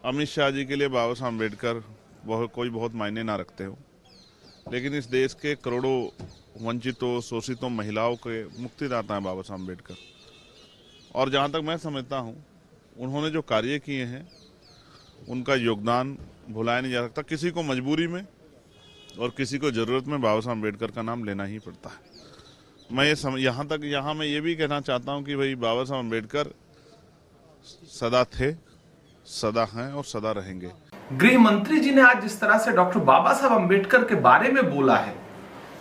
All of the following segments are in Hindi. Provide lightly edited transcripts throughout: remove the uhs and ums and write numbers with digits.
अमित शाह जी के लिए बाबा साहब अम्बेडकर बहुत मायने ना रखते हो, लेकिन इस देश के करोड़ों वंचितों, शोषितों, महिलाओं के मुक्तिदाता हैं बाबा साहब अम्बेडकर। और जहां तक मैं समझता हूं, उन्होंने जो कार्य किए हैं उनका योगदान भुलाया नहीं जा सकता। किसी को मजबूरी में और किसी को जरूरत में बाबा साहब अम्बेडकर का नाम लेना ही पड़ता है। मैं यहाँ मैं ये भी कहना चाहता हूँ कि भाई बाबा साहब अम्बेडकर सदा थे, सदा हैं और सदा रहेंगे। गृह मंत्री जी ने आज जिस तरह से डॉक्टर बाबा साहब अम्बेडकर के बारे में बोला है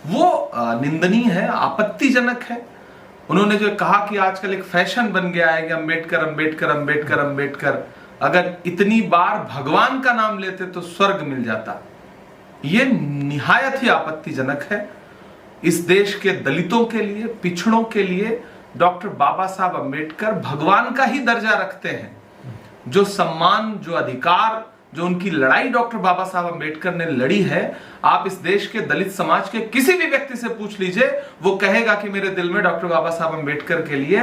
वो निंदनीय है, आपत्तिजनक है। उन्होंने जो कहा कि आजकल एक फैशन बन गया है कि अम्बेडकर अम्बेडकर अम्बेडकर अम्बेडकर, अगर इतनी बार भगवान का नाम लेते तो स्वर्ग मिल जाता। ये निहायत ही आपत्तिजनक है। इस देश के दलितों के लिए, पिछड़ों के लिए डॉक्टर बाबा साहब अम्बेडकर भगवान का ही दर्जा रखते हैं। जो सम्मान, जो अधिकार, जो उनकी लड़ाई डॉक्टर बाबा साहब अम्बेडकर ने लड़ी है, आप इस देश के दलित समाज के किसी भी व्यक्ति से पूछ लीजिए, वो कहेगा कि मेरे दिल में डॉक्टर बाबा साहब अम्बेडकर के लिए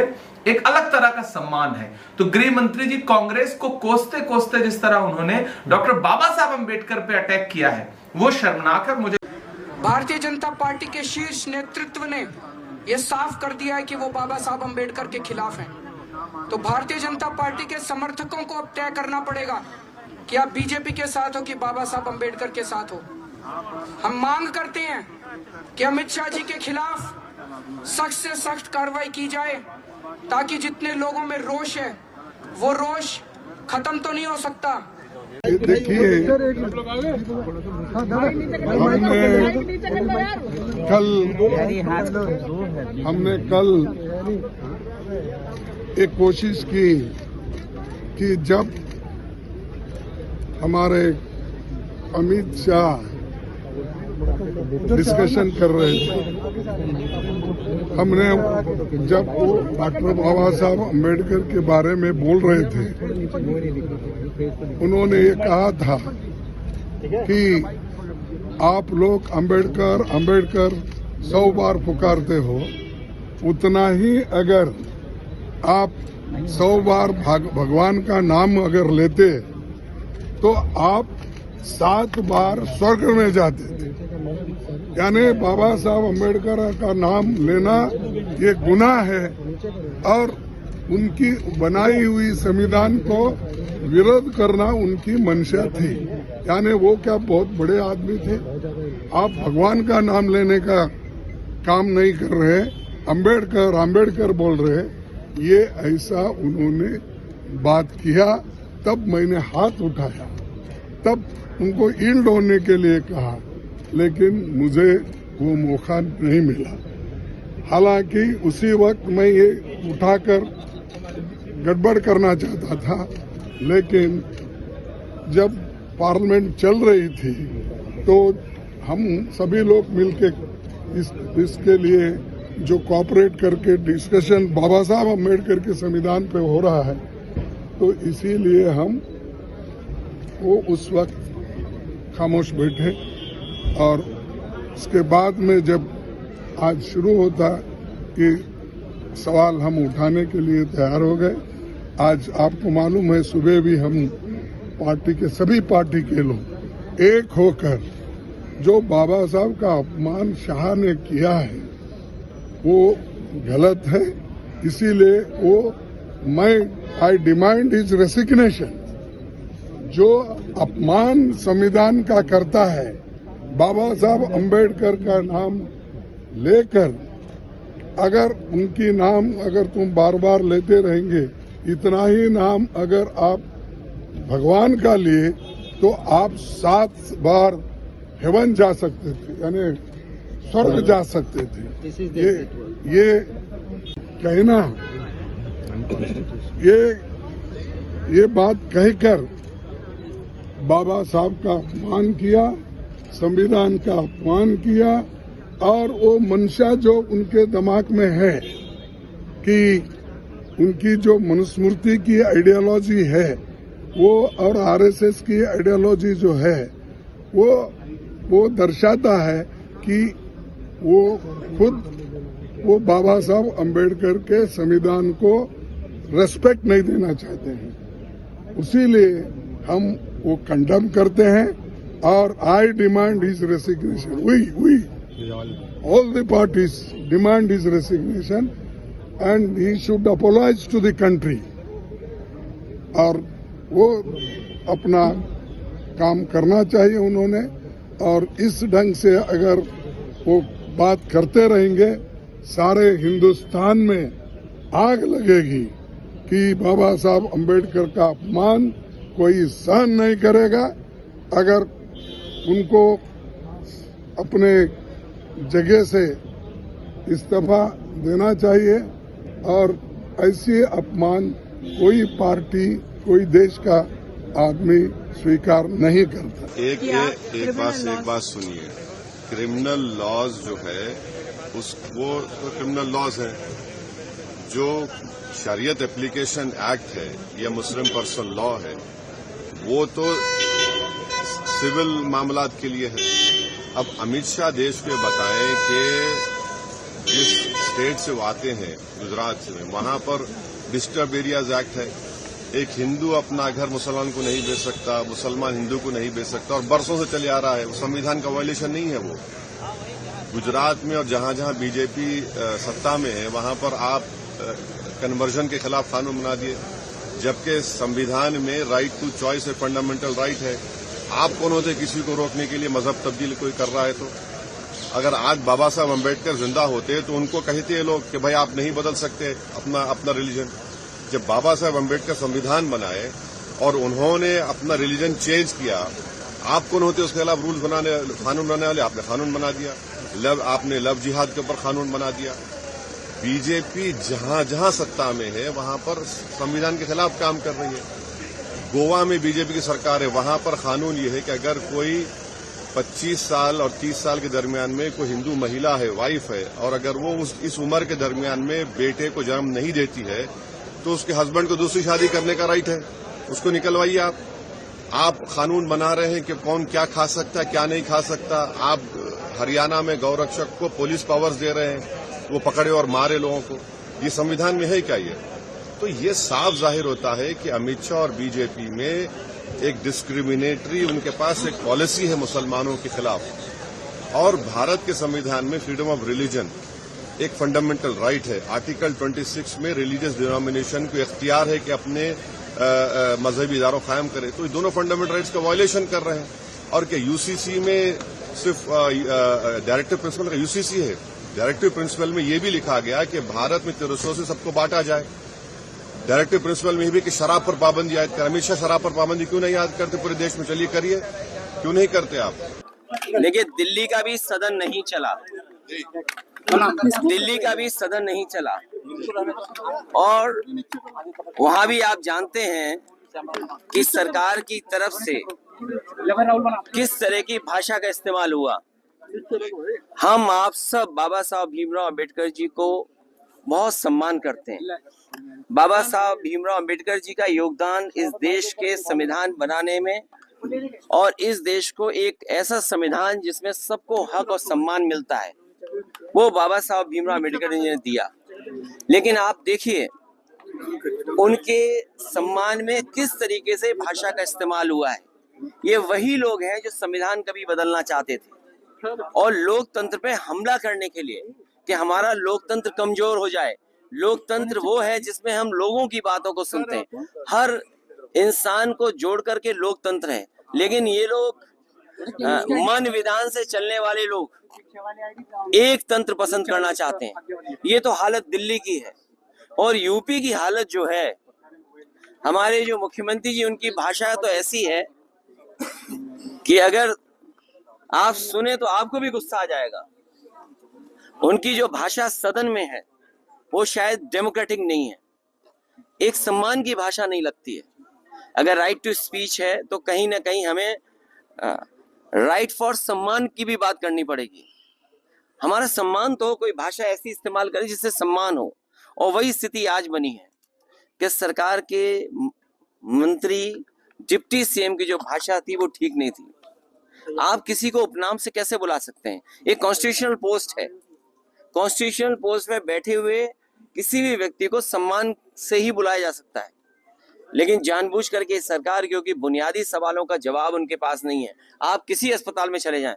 एक अलग तरह का सम्मान है। तो गृह मंत्री जी कांग्रेस को कोसते कोसते जिस तरह उन्होंने डॉक्टर बाबा साहब अम्बेडकर पे अटैक किया है, वो शर्मनाक है। मुझे भारतीय जनता पार्टी के शीर्ष नेतृत्व ने यह साफ कर दिया है कि वो बाबा साहब अम्बेडकर के खिलाफ हैं। तो भारतीय जनता पार्टी के समर्थकों को अब तय करना पड़ेगा कि आप बीजेपी के साथ हो कि बाबा साहब अम्बेडकर के साथ हो। हम मांग करते हैं कि अमित शाह जी के खिलाफ सख्त से सख्त कार्रवाई की जाए, ताकि जितने लोगों में रोष है वो रोष खत्म तो नहीं हो सकता। देखिए, हमने कल एक कोशिश की कि जब हमारे अमित शाह डिस्कशन कर रहे थे, हमने जब वो डॉक्टर बाबा साहब अम्बेडकर के बारे में बोल रहे थे, उन्होंने ये कहा था कि आप लोग अम्बेडकर अम्बेडकर 100 बार पुकारते हो, उतना ही अगर आप 100 बार भगवान का नाम अगर लेते तो आप 7 बार स्वर्ग में जाते थे। यानी बाबा साहब अम्बेडकर का नाम लेना ये गुनाह है और उनकी बनाई हुई संविधान को विरोध करना उनकी मंशा थी। यानी वो क्या बहुत बड़े आदमी थे? आप भगवान का नाम लेने का काम नहीं कर रहे, अम्बेडकर अम्बेडकर बोल रहे, ये ऐसा उन्होंने बात किया। तब मैंने हाथ उठाया, तब उनको ईल्ड होने के लिए कहा, लेकिन मुझे वो मौका नहीं मिला। हालांकि उसी वक्त मैं ये उठाकर गड़बड़ करना चाहता था, लेकिन जब पार्लियामेंट चल रही थी तो हम सभी लोग मिलकर इसके लिए जो कोऑपरेट करके डिस्कशन बाबा साहब अम्बेडकर के संविधान पे हो रहा है, तो इसीलिए हम वो उस वक्त खामोश बैठे। और इसके बाद में जब आज शुरू होता कि सवाल हम उठाने के लिए तैयार हो गए। आज आपको मालूम है, सुबह भी हम पार्टी के सभी पार्टी के लोग एक होकर जो बाबा साहब का अपमान शाह ने किया है वो गलत है, इसीलिए आई डिमांड हिज रेसिग्नेशन। जो अपमान संविधान का करता है, बाबा साहब अम्बेडकर का नाम लेकर अगर उनकी नाम अगर तुम बार बार लेते रहेंगे, इतना ही नाम अगर आप भगवान का लिए तो आप 7 बार हेवन जा सकते थे, यानी स्वर्ग जा सकते थे। ये कहना, ये बात कहकर बाबा साहब का अपमान किया, संविधान का अपमान किया, और वो मंशा जो उनके दिमाग में है कि उनकी जो मनुस्मृति की आइडियोलॉजी है वो और आरएसएस की आइडियोलॉजी जो है वो दर्शाता है कि वो खुद वो बाबा साहब अम्बेडकर के संविधान को रेस्पेक्ट नहीं देना चाहते हैं। इसीलिए हम वो कंडेम करते हैं और I demand his resignation. We all the parties demand his resignation and he should apologize to the country. और वो अपना काम करना चाहिए उन्होंने. और इस ढंग से अगर वो बात करते रहेंगे सारे हिंदुस्तान में आग लगेगी कि बाबा साहब अंबेडकर का अपमान कोई सहन नहीं करेगा. अगर उनको अपने जगह से इस्तीफा देना चाहिए और ऐसे अपमान कोई पार्टी कोई देश का आदमी स्वीकार नहीं करता. एक बात सुनिए. क्रिमिनल लॉज जो है वो तो क्रिमिनल लॉज है. जो शरीयत एप्लीकेशन एक्ट है या मुस्लिम पर्सन लॉ है वो तो सिविल मामलात के लिए है. अब अमित शाह देश को बताएं कि जिस स्टेट से वो आते हैं गुजरात से वहां पर डिस्टर्ब एरियाज एक्ट है. एक हिंदू अपना घर मुसलमान को नहीं बेच सकता, मुसलमान हिंदू को नहीं बेच सकता और बरसों से चले आ रहा है. वो संविधान का वायलेशन नहीं है. वो गुजरात में और जहां जहां बीजेपी सत्ता में है वहां पर आप कन्वर्जन के खिलाफ कानून बना दिए जबकि संविधान में right to choice a fundamental right है. आप कौन होते किसी को रोकने के लिए मजहब तब्दील कोई कर रहा है. तो अगर आज बाबा साहब अम्बेडकर जिंदा होते तो उनको कहते लोग कि भाई आप नहीं बदल सकते अपना रिलीजन. जब बाबा साहब अम्बेडकर संविधान बनाए और उन्होंने अपना रिलीजन चेंज किया, आप कौन होते उसके खिलाफ रूल्स कानून बनाने वाले. आपने कानून बना दिया. आपने लव जिहाद के ऊपर कानून बना दिया. बीजेपी जहां जहां सत्ता में है वहां पर संविधान के खिलाफ काम कर रही है. गोवा में बीजेपी की सरकार है. वहां पर कानून ये है कि अगर कोई 25 साल और 30 साल के दरमियान में कोई हिंदू महिला है, वाइफ है, और अगर वो इस उम्र के दरमियान में बेटे को जन्म नहीं देती है तो उसके हस्बैंड को दूसरी शादी करने का राइट है. उसको निकलवाइए. आप कानून बना रहे हैं कि कौन क्या खा सकता है क्या नहीं खा सकता. आप हरियाणा में गौरक्षक को पुलिस पावर्स दे रहे हैं, वो पकड़े और मारे लोगों को. ये संविधान में है क्या? ये तो ये साफ जाहिर होता है कि अमित शाह और बीजेपी में एक डिस्क्रिमिनेटरी उनके पास एक पॉलिसी है मुसलमानों के खिलाफ. और भारत के संविधान में फ्रीडम ऑफ रिलीजन एक फंडामेंटल राइट है. आर्टिकल 26 में रिलीजियस डिनोमिनेशन को इख्तियार है कि अपने मजहबी इदारों कायम करे. तो ये दोनों फंडामेंटल राइट्स का वायलेशन कर रहे हैं. और क्या यूसीसी में सिर्फ डायरेक्टिव प्रिंसिपल का यूसीसी है? डायरेक्टिव प्रिंसिपल में ये भी लिखा गया कि भारत में रिसोर्सेज सबको बांटा जाए. डायरेक्टिव प्रिंसिपल में भी कि शराब पर पाबंदी आयद कर. अमित शाह शराब पर पाबंदी क्यों नहीं आयद करते पूरे देश में? चलिए करिए. क्यों नहीं करते आप? देखिए, दिल्ली का भी सदन नहीं चला. दिल्ली का भी सदन नहीं चला और वहां भी आप जानते हैं कि सरकार की तरफ से किस तरह की भाषा का इस्तेमाल हुआ. हम आप सब बाबा साहब भीमराव अंबेडकर जी को बहुत सम्मान करते हैं. बाबा साहब भीमराव अंबेडकर जी का योगदान इस देश के संविधान बनाने में और इस देश को एक ऐसा संविधान जिसमें सबको हक और सम्मान मिलता है, वो बाबा साहब भीमराव अंबेडकर जी ने दिया. लेकिन आप देखिए उनके सम्मान में किस तरीके से भाषा का इस्तेमाल हुआ है. ये वही लोग हैं जो संविधान कभी बदलना चाहते थे और लोकतंत्र पे हमला करने के लिए कि हमारा लोकतंत्र कमजोर हो जाए. लोकतंत्र वो है जिसमें हम लोगों की बातों को सुनते हैं, हर इंसान को जोड़ करके लोकतंत्र है. लेकिन ये लोग मन विधान से चलने वाले लोग एक तंत्र पसंद करना चाहते हैं. ये तो हालत दिल्ली की है. और यूपी की हालत जो है, हमारे जो मुख्यमंत्री जी, उनकी भाषा तो ऐसी है कि अगर आप सुने तो आपको भी गुस्सा आ जाएगा. उनकी जो भाषा सदन में है वो शायद डेमोक्रेटिक नहीं है, एक सम्मान की भाषा नहीं लगती है. अगर राइट टू स्पीच है तो कहीं ना कहीं हमें राइट फॉर सम्मान की भी बात करनी पड़ेगी. हमारा सम्मान तो कोई भाषा ऐसी इस्तेमाल करे जिससे सम्मान हो. और वही स्थिति आज बनी है कि सरकार के मंत्री, डिप्टी सीएम की जो भाषा थी वो ठीक नहीं थी. आप किसी को उपनाम से कैसे बुला सकते हैं? एक कॉन्स्टिट्यूशनल पोस्ट है. कॉन्स्टिट्यूशनल पोस्ट में बैठे हुए किसी भी व्यक्ति को सम्मान से ही बुलाया जा सकता है. लेकिन जानबूझ करके इस सरकार क्योंकि बुनियादी सवालों का जवाब उनके पास नहीं है। आप किसी अस्पताल में चले जाएं,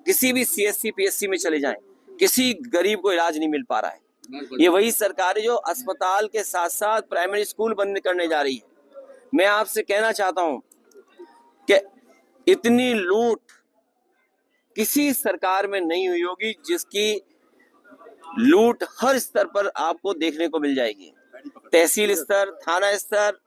किसी भी CSC PSC में चले जाएं, किसी गरीब को इलाज नहीं मिल पा रहा है। ये वही सरकार है जो अस्पताल के साथ साथ प्राइमरी स्कूल बंद करने जा रही है। मैं आपसे कहना चाहता हूं कि इतनी लूट किसी सरकार में नहीं हुई होगी जिसकी लूट हर स्तर पर आपको देखने को मिल जाएगी। तहसील स्तर, थाना स्तर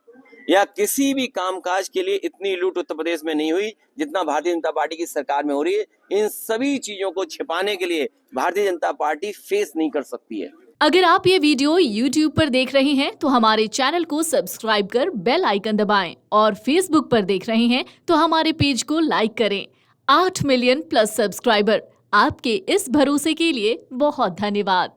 या किसी भी कामकाज के लिए इतनी लूट उत्तर प्रदेश में नहीं हुई जितना भारतीय जनता पार्टी की सरकार में हो रही है। इन सभी चीजों को छिपाने के लिए भारतीय जनता पार्टी फेस नहीं कर सकती है। अगर आप ये वीडियो YouTube पर देख रहे हैं तो हमारे चैनल को सब्सक्राइब कर बेल आइकन दबाएं और Facebook पर देख रहे हैं तो हमारे पेज को लाइक करें। 8 मिलियन प्लस सब्सक्राइबर, आपके इस भरोसे के लिए बहुत धन्यवाद।